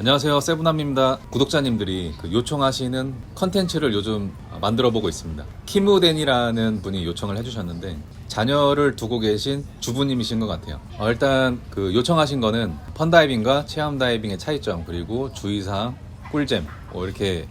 안녕하세요, 세븐함입니다. 구독자님들이 요청하시는 컨텐츠를 요즘 만들어 보고 있습니다. 키무덴이라는 분이 요청을 해주셨는데 자녀를 두고 계신 주부님이신 것 같아요. 일단 요청하신 거는 펀다이빙과 체험다이빙의 차이점, 그리고 주의사항, 꿀잼 이렇게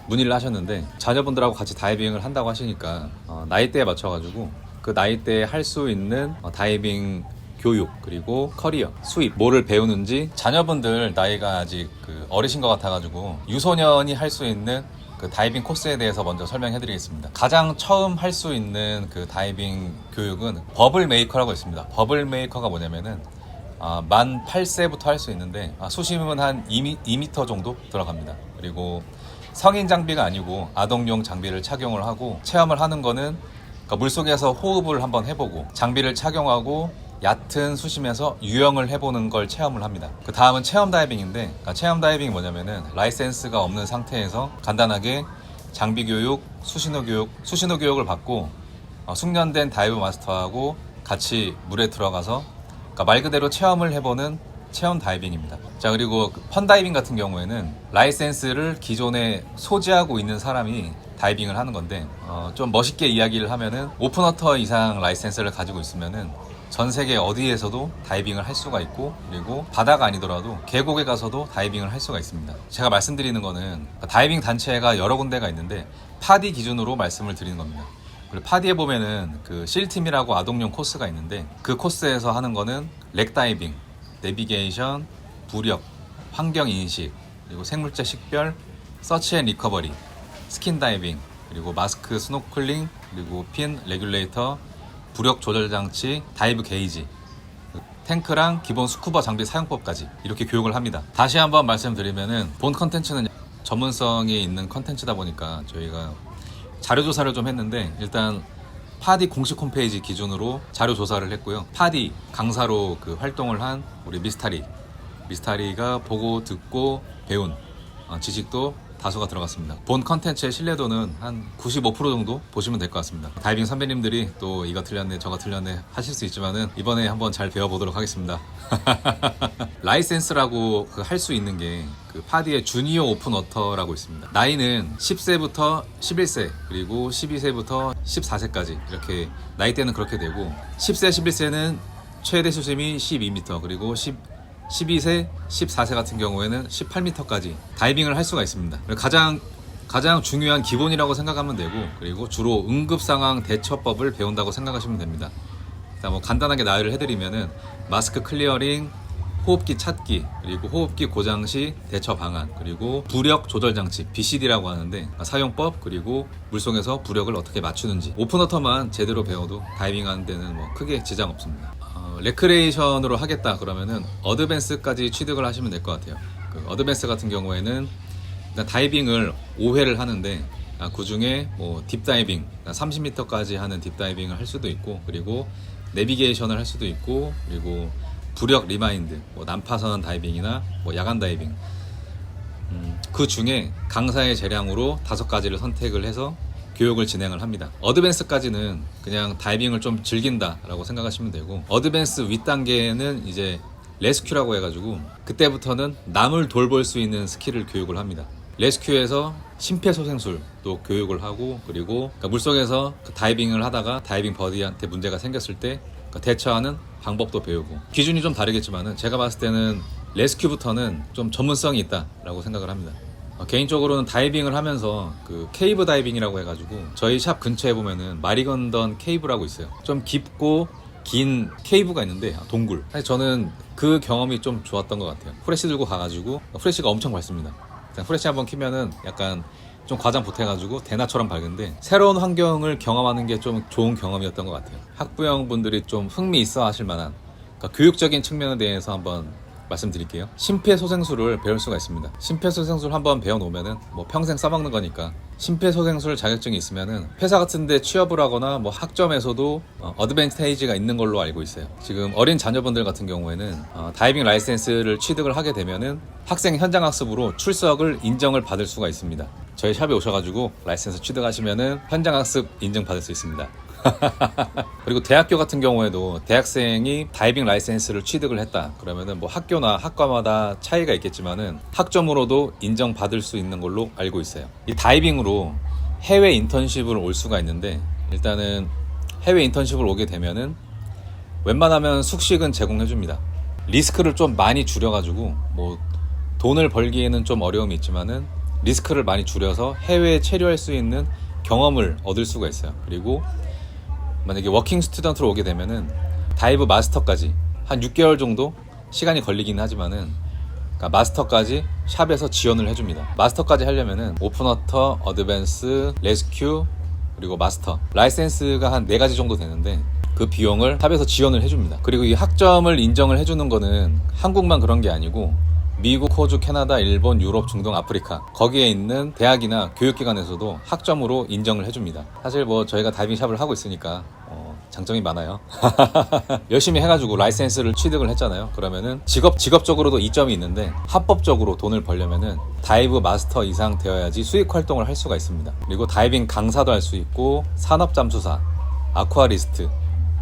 문의를 하셨는데, 자녀분들하고 같이 다이빙을 한다고 하시니까 나이대에 맞춰가지고 그 나이대에 할 수 있는 다이빙 교육, 그리고 커리어, 수입, 뭐를 배우는지, 자녀분들 나이가 아직 어리신 것 같아가지고 유소년이 할 수 있는 다이빙 코스에 대해서 먼저 설명해 드리겠습니다. 가장 처음 할 수 있는 다이빙 교육은 버블 메이커라고 있습니다. 버블 메이커가 뭐냐면은 만 8세부터 할 수 있는데 수심은 한 2m 정도 들어갑니다. 그리고 성인 장비가 아니고 아동용 장비를 착용을 하고, 체험을 하는 거는 물속에서 호흡을 한번 해보고 장비를 착용하고 얕은 수심에서 유영을 해보는 걸 체험을 합니다. 그 다음은 체험 다이빙인데, 체험 다이빙이 뭐냐면은 라이센스가 없는 상태에서 간단하게 장비 교육, 수신호 교육을 받고 숙련된 다이브 마스터하고 같이 물에 들어가서 말 그대로 체험을 해보는 체험 다이빙입니다. 자, 그리고 펀다이빙 같은 경우에는 라이센스를 기존에 소지하고 있는 사람이 다이빙을 하는 건데, 좀 멋있게 이야기를 하면은 오픈워터 이상 라이센스를 가지고 있으면은 전 세계 어디에서도 다이빙을 할 수가 있고, 그리고 바다가 아니더라도 계곡에 가서도 다이빙을 할 수가 있습니다. 제가 말씀드리는 거는 다이빙 단체가 여러 군데가 있는데 파디 기준으로 말씀을 드리는 겁니다. 그리고 파디에 보면은 실팀이라고 아동용 코스가 있는데, 그 코스에서 하는 거는 렉다이빙, 내비게이션, 부력, 환경인식, 그리고 생물체 식별, 서치 앤 리커버리, 스킨다이빙, 그리고 마스크, 스노클링, 그리고 핀, 레귤레이터, 부력 조절 장치, 다이브 게이지, 탱크랑 기본 스쿠버 장비 사용법까지 이렇게 교육을 합니다. 다시 한번 말씀드리면은 본 컨텐츠는 전문성이 있는 컨텐츠다 보니까 저희가 자료 조사를 좀 했는데, 일단 파디 공식 홈페이지 기준으로 자료 조사를 했고요. 파디 강사로 활동을 한 우리 미스타리가 보고 듣고 배운 지식도 다수가 들어갔습니다. 본 컨텐츠의 신뢰도는 한 95% 정도 보시면 될 것 같습니다. 다이빙 선배님들이 또 이거 틀렸네 저거 틀렸네 하실 수 있지만은 이번에 한번 잘 배워보도록 하겠습니다. 라이센스라고 할 수 있는 게 파디의 주니어 오픈워터라고 있습니다. 나이는 10세부터 11세, 그리고 12세부터 14세까지 이렇게 나이대는 그렇게 되고, 10세, 11세는 최대 수심이 12m, 그리고 12세, 14세 같은 경우에는 18m까지 다이빙을 할 수가 있습니다. 가장 중요한 기본이라고 생각하면 되고, 그리고 주로 응급상황 대처법을 배운다고 생각하시면 됩니다. 일단 간단하게 나열을 해드리면은 마스크 클리어링, 호흡기 찾기, 그리고 호흡기 고장 시 대처 방안, 그리고 부력 조절 장치 BCD라고 하는데 사용법, 그리고 물속에서 부력을 어떻게 맞추는지. 오픈워터만 제대로 배워도 다이빙하는 데는 크게 지장 없습니다. 레크레이션으로 하겠다 그러면은 어드밴스까지 취득을 하시면 될 것 같아요. 어드밴스 같은 경우에는 다이빙을 5회를 하는데 그 중에 딥다이빙 30m까지 하는 딥다이빙을 할 수도 있고, 그리고 내비게이션을 할 수도 있고, 그리고 부력 리마인드, 난파선 다이빙이나 야간 다이빙, 그 중에 강사의 재량으로 5가지를 선택을 해서 교육을 진행을 합니다. 어드밴스까지는 그냥 다이빙을 좀 즐긴다라고 생각하시면 되고, 어드밴스 윗단계는 이제 레스큐라고 해가지고 그때부터는 남을 돌볼 수 있는 스킬을 교육을 합니다. 레스큐에서 심폐소생술도 교육을 하고, 그리고 물속에서 다이빙을 하다가 다이빙 버디한테 문제가 생겼을 때 대처하는 방법도 배우고, 기준이 좀 다르겠지만은 제가 봤을 때는 레스큐부터는 좀 전문성이 있다라고 생각을 합니다. 개인적으로는 다이빙을 하면서 케이브 다이빙이라고 해가지고 저희 샵 근처에 보면은 마리건던 케이브라고 있어요. 좀 깊고 긴 케이브가 있는데 동굴. 사실 저는 그 경험이 좀 좋았던 것 같아요. 프레시 들고 가가지고 프레시가 엄청 밝습니다. 프레시 한번 키면은 약간 좀 과장 보태가지고 대나처럼 밝은데, 새로운 환경을 경험하는 게 좀 좋은 경험이었던 것 같아요. 학부형 분들이 좀 흥미 있어 하실 만한 교육적인 측면에 대해서 한번 말씀드릴게요. 심폐소생술을 배울 수가 있습니다. 심폐소생술 한번 배워놓으면은 평생 써먹는 거니까, 심폐소생술 자격증이 있으면은 회사 같은데 취업을 하거나 학점에서도 어드밴테이지가 있는 걸로 알고 있어요. 지금 어린 자녀분들 같은 경우에는 다이빙 라이센스를 취득을 하게 되면은 학생 현장 학습으로 출석을 인정을 받을 수가 있습니다. 저희 샵에 오셔가지고 라이센스 취득하시면은 현장 학습 인증 받을 수 있습니다. 그리고 대학교 같은 경우에도 대학생이 다이빙 라이센스를 취득을 했다 그러면은 뭐 학교나 학과마다 차이가 있겠지만은 학점으로도 인정받을 수 있는 걸로 알고 있어요. 이 다이빙으로 해외 인턴십을 올 수가 있는데, 일단은 해외 인턴십을 오게 되면은 웬만하면 숙식은 제공해 줍니다. 리스크를 좀 많이 줄여가지고 뭐 돈을 벌기에는 좀 어려움이 있지만은 리스크를 많이 줄여서 해외에 체류할 수 있는 경험을 얻을 수가 있어요. 그리고 만약에 워킹 스튜던트로 오게 되면은 다이브 마스터까지 한 6개월 정도 시간이 걸리긴 하지만은, 그러니까 마스터까지 샵에서 지원을 해줍니다. 마스터까지 하려면은 오픈워터, 어드밴스, 레스큐, 그리고 마스터 라이센스가 한 4가지 정도 되는데 그 비용을 샵에서 지원을 해줍니다. 그리고 이 학점을 인정을 해주는 거는 한국만 그런 게 아니고 미국, 호주, 캐나다, 일본, 유럽, 중동, 아프리카 거기에 있는 대학이나 교육기관에서도 학점으로 인정을 해줍니다. 사실 뭐 저희가 다이빙샵을 하고 있으니까 장점이 많아요. 열심히 해가지고 라이센스를 취득을 했잖아요. 그러면은 직업적으로도 이점이 있는데, 합법적으로 돈을 벌려면은 다이브 마스터 이상 되어야지 수익 활동을 할 수가 있습니다. 그리고 다이빙 강사도 할 수 있고 산업잠수사, 아쿠아리스트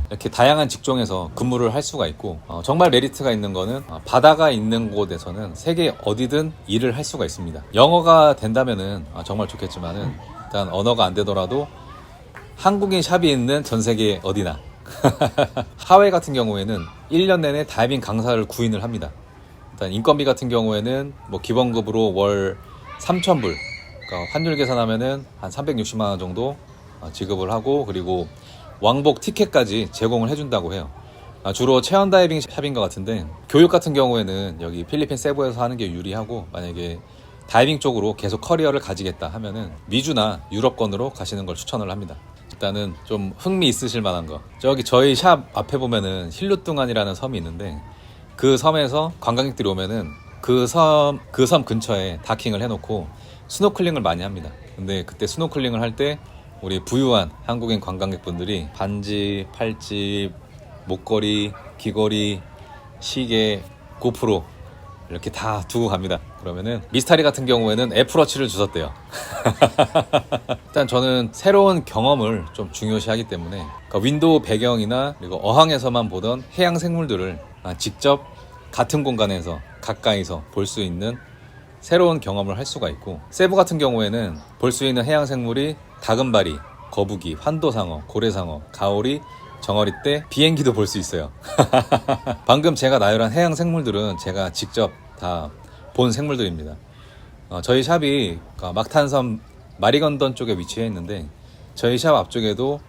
이렇게 다양한 직종에서 근무를 할 수가 있고, 정말 메리트가 있는 거는 바다가 있는 곳에서는 세계 어디든 일을 할 수가 있습니다. 영어가 된다면은 정말 좋겠지만은 일단 언어가 안 되더라도 한국인 샵이 있는 전 세계 어디나 하웨이 같은 경우에는 1년 내내 다이빙 강사를 구인을 합니다. 일단 인건비 같은 경우에는 뭐 기본급으로 월 3,000불, 그러니까 환율 계산하면은 한 360만 원 정도 지급을 하고, 그리고 왕복 티켓까지 제공을 해준다고 해요. 주로 체험 다이빙 샵인 것 같은데, 교육 같은 경우에는 여기 필리핀 세부에서 하는 게 유리하고, 만약에 다이빙 쪽으로 계속 커리어를 가지겠다 하면은 미주나 유럽권으로 가시는 걸 추천을 합니다. 일단은 좀 흥미 있으실 만한 거, 저기 저희 샵 앞에 보면은 힐루뚱안이라는 섬이 있는데, 그 섬에서 관광객들이 오면은 그 섬 근처에 다킹을 해놓고 스노클링을 많이 합니다. 근데 그때 스노클링을 할 때 우리 부유한 한국인 관광객분들이 반지, 팔찌, 목걸이, 귀걸이, 시계, 고프로 이렇게 다 두고 갑니다. 그러면은 미스타리 같은 경우에는 애플워치를 주셨대요. 일단 저는 새로운 경험을 좀 중요시하기 때문에, 그러니까 윈도우 배경이나 그리고 어항에서만 보던 해양 생물들을 직접 같은 공간에서 가까이서 볼 수 있는 새로운 경험을 할 수가 있고, 세부 같은 경우에는 볼 수 있는 해양 생물이 다금바리, 거북이, 환도상어, 고래상어, 가오리, 정어리떼, 비행기도 볼 수 있어요. 방금 제가 나열한 해양 생물들은 제가 직접 다 본 생물들입니다. 저희 샵이 막탄섬 마리건던 쪽에 위치해 있는데, 저희 샵 앞쪽에도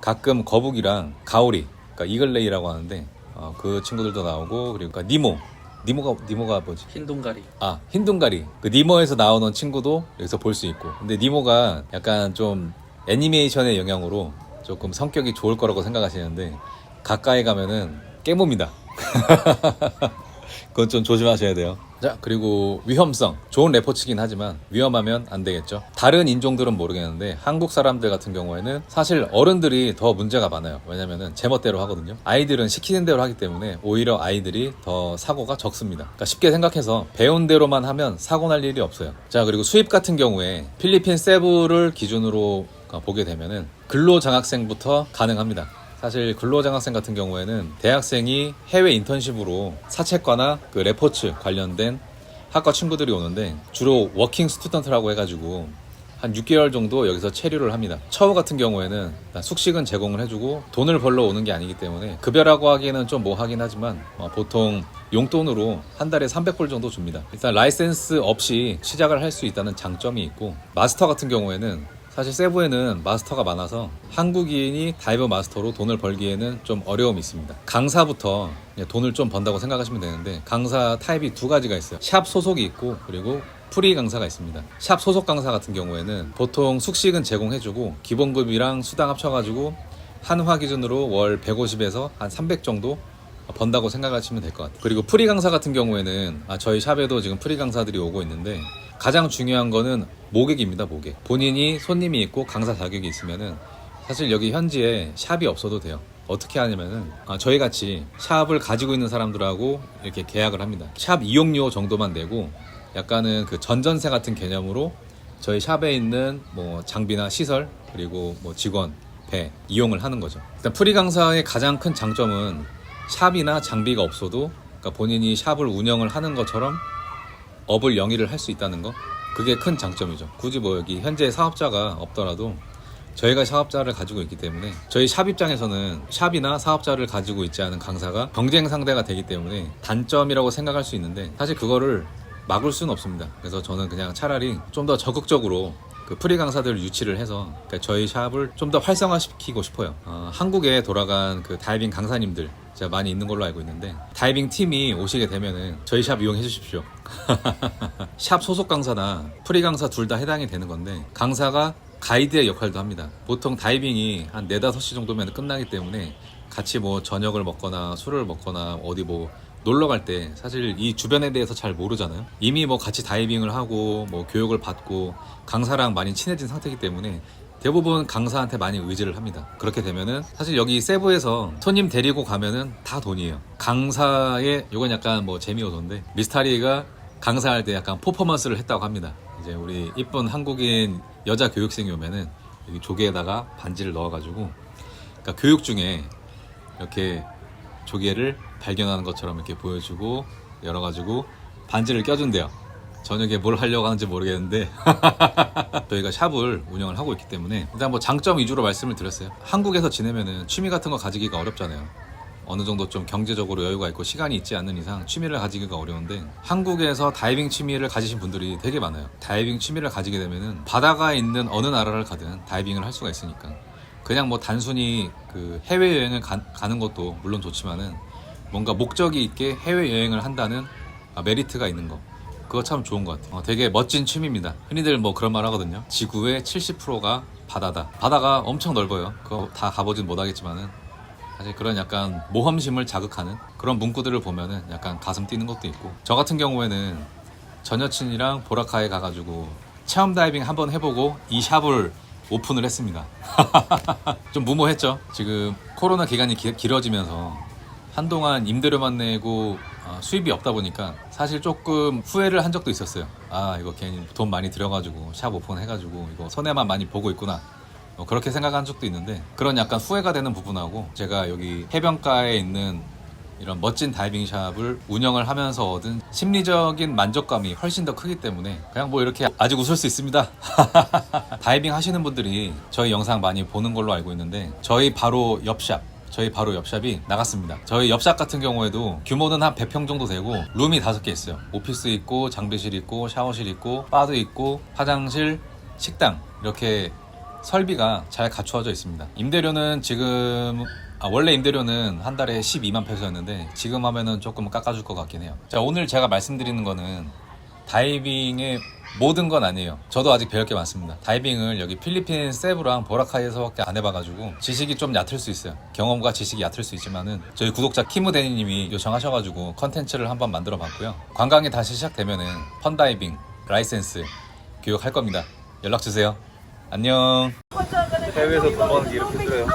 가끔 거북이랑 가오리, 그러니까 이글레이라고 하는데 그 친구들도 나오고, 그리고 니모가 뭐지? 흰동가리. 흰둥가리. 그 니모에서 나오는 친구도 여기서 볼 수 있고. 근데 니모가 약간 좀 애니메이션의 영향으로 조금 성격이 좋을 거라고 생각하시는데, 가까이 가면은 깨뭅니다. 그건 좀 조심하셔야 돼요. 자, 그리고 위험성. 좋은 레포츠긴 하지만 위험하면 안 되겠죠. 다른 인종들은 모르겠는데 한국 사람들 같은 경우에는 사실 어른들이 더 문제가 많아요. 왜냐면은 제멋대로 하거든요. 아이들은 시키는 대로 하기 때문에 오히려 아이들이 더 사고가 적습니다. 그러니까 쉽게 생각해서 배운 대로만 하면 사고 날 일이 없어요. 자, 그리고 수입 같은 경우에 필리핀 세부를 기준으로 보게 되면은 근로장학생부터 가능합니다. 사실 근로장학생 같은 경우에는 대학생이 해외 인턴십으로 사채과나 그 레포츠 관련된 학과 친구들이 오는데, 주로 워킹 스튜던트라고 해가지고 한 6개월 정도 여기서 체류를 합니다. 처우 같은 경우에는 숙식은 제공을 해주고 돈을 벌러 오는 게 아니기 때문에 급여라고 하기에는 좀 뭐하긴 하지만 보통 용돈으로 한 달에 300불 정도 줍니다. 일단 라이센스 없이 시작을 할 수 있다는 장점이 있고, 마스터 같은 경우에는 사실 세부에는 마스터가 많아서 한국인이 다이버 마스터로 돈을 벌기에는 좀 어려움이 있습니다. 강사부터 돈을 좀 번다고 생각하시면 되는데, 강사 타입이 2가지가 있어요. 샵 소속이 있고, 그리고 프리 강사가 있습니다. 샵 소속 강사 같은 경우에는 보통 숙식은 제공해주고 기본급이랑 수당 합쳐가지고 한화 기준으로 월 150에서 한 300 정도 번다고 생각하시면 될 것 같아요. 그리고 프리 강사 같은 경우에는 저희 샵에도 지금 프리 강사들이 오고 있는데, 가장 중요한 거는 모객입니다. 모객. 본인이 손님이 있고 강사 자격이 있으면은 사실 여기 현지에 샵이 없어도 돼요. 어떻게 하냐면은 저희 같이 샵을 가지고 있는 사람들하고 이렇게 계약을 합니다. 샵 이용료 정도만 내고 약간은 그 전전세 같은 개념으로 저희 샵에 있는 뭐 장비나 시설, 그리고 뭐 직원 배 이용을 하는 거죠. 일단 프리 강사의 가장 큰 장점은 샵이나 장비가 없어도 그러니까 본인이 샵을 운영을 하는 것처럼 업을 영위를 할 수 있다는 거, 그게 큰 장점이죠. 굳이 뭐 여기 현재 사업자가 없더라도 저희가 사업자를 가지고 있기 때문에 저희 샵 입장에서는 샵이나 사업자를 가지고 있지 않은 강사가 경쟁 상대가 되기 때문에 단점이라고 생각할 수 있는데 사실 그거를 막을 수는 없습니다. 그래서 저는 그냥 차라리 좀 더 적극적으로 그 프리 강사들을 유치를 해서 그러니까 저희 샵을 좀 더 활성화시키고 싶어요. 한국에 돌아간 그 다이빙 강사님들 제가 많이 있는 걸로 알고 있는데 다이빙 팀이 오시게 되면은 저희 샵 이용해 주십시오. 샵 소속 강사나 프리 강사 둘 다 해당이 되는 건데 강사가 가이드의 역할도 합니다. 보통 다이빙이 한 4, 5시 정도면 끝나기 때문에 같이 뭐 저녁을 먹거나 술을 먹거나 어디 뭐 놀러 갈 때 사실 이 주변에 대해서 잘 모르잖아요. 이미 뭐 같이 다이빙을 하고 뭐 교육을 받고 강사랑 많이 친해진 상태이기 때문에 대부분 강사한테 많이 의지를 합니다. 그렇게 되면은 사실 여기 세부에서 손님 데리고 가면은 다 돈이에요. 강사의 이건 약간 뭐 재미오던데 미스타리가 강사할 때 약간 퍼포먼스를 했다고 합니다. 이제 우리 이쁜 한국인 여자 교육생이 오면은 여기 조개에다가 반지를 넣어가지고 그러니까 교육 중에 이렇게 조개를 발견하는 것처럼 이렇게 보여주고 열어가지고 반지를 껴준대요. 저녁에 뭘 하려고 하는지 모르겠는데 저희가 샵을 운영을 하고 있기 때문에 일단 뭐 장점 위주로 말씀을 드렸어요. 한국에서 지내면은 취미 같은 거 가지기가 어렵잖아요. 어느 정도 좀 경제적으로 여유가 있고 시간이 있지 않는 이상 취미를 가지기가 어려운데 한국에서 다이빙 취미를 가지신 분들이 되게 많아요. 다이빙 취미를 가지게 되면은 바다가 있는 어느 나라를 가든 다이빙을 할 수가 있으니까 그냥 뭐 단순히 그 해외여행을 가는 것도 물론 좋지만은 뭔가 목적이 있게 해외여행을 한다는 메리트가 있는 거, 그거 참 좋은 것 같아요. 되게 멋진 취미입니다. 흔히들 뭐 그런 말 하거든요. 지구의 70%가 바다다. 바다가 엄청 넓어요. 그거 다 가보진 못하겠지만은 사실 그런 약간 모험심을 자극하는 그런 문구들을 보면은 약간 가슴 뛰는 것도 있고, 저 같은 경우에는 전 여친이랑 보라카에 가가지고 체험 다이빙 한번 해보고 이 샵을 오픈을 했습니다. 좀 무모했죠. 지금 코로나 기간이 길어지면서 한동안 임대료만 내고 수입이 없다 보니까 사실 조금 후회를 한 적도 있었어요. 이거 괜히 돈 많이 들여가지고 샵 오픈해가지고 이거 손해만 많이 보고 있구나, 그렇게 생각한 적도 있는데 그런 약간 후회가 되는 부분하고 제가 여기 해변가에 있는 이런 멋진 다이빙 샵을 운영을 하면서 얻은 심리적인 만족감이 훨씬 더 크기 때문에 그냥 뭐 이렇게 아직 웃을 수 있습니다. 다이빙 하시는 분들이 저희 영상 많이 보는 걸로 알고 있는데 저희 바로 옆샵이 나갔습니다. 저희 옆샵 같은 경우에도 규모는 한 100평 정도 되고 룸이 5개 있어요. 오피스 있고 장비실 있고 샤워실 있고 바도 있고 화장실, 식당, 이렇게 설비가 잘 갖추어져 있습니다. 임대료는 지금 원래 임대료는 한 달에 12만 페소였는데 지금 하면은 조금 깎아줄 것 같긴 해요. 자, 오늘 제가 말씀드리는 거는 다이빙의 모든 건 아니에요. 저도 아직 배울 게 많습니다. 다이빙을 여기 필리핀 세부랑 보라카이에서밖에 안 해봐가지고 지식이 좀 얕을 수 있어요. 경험과 지식이 얕을 수 있지만은 저희 구독자 키무데니님이 요청하셔가지고 컨텐츠를 한번 만들어 봤고요. 관광이 다시 시작되면은 펀다이빙 라이센스 교육할 겁니다. 연락 주세요. 안녕. 해외에서 돈 버는 게 이렇게 힘들어요.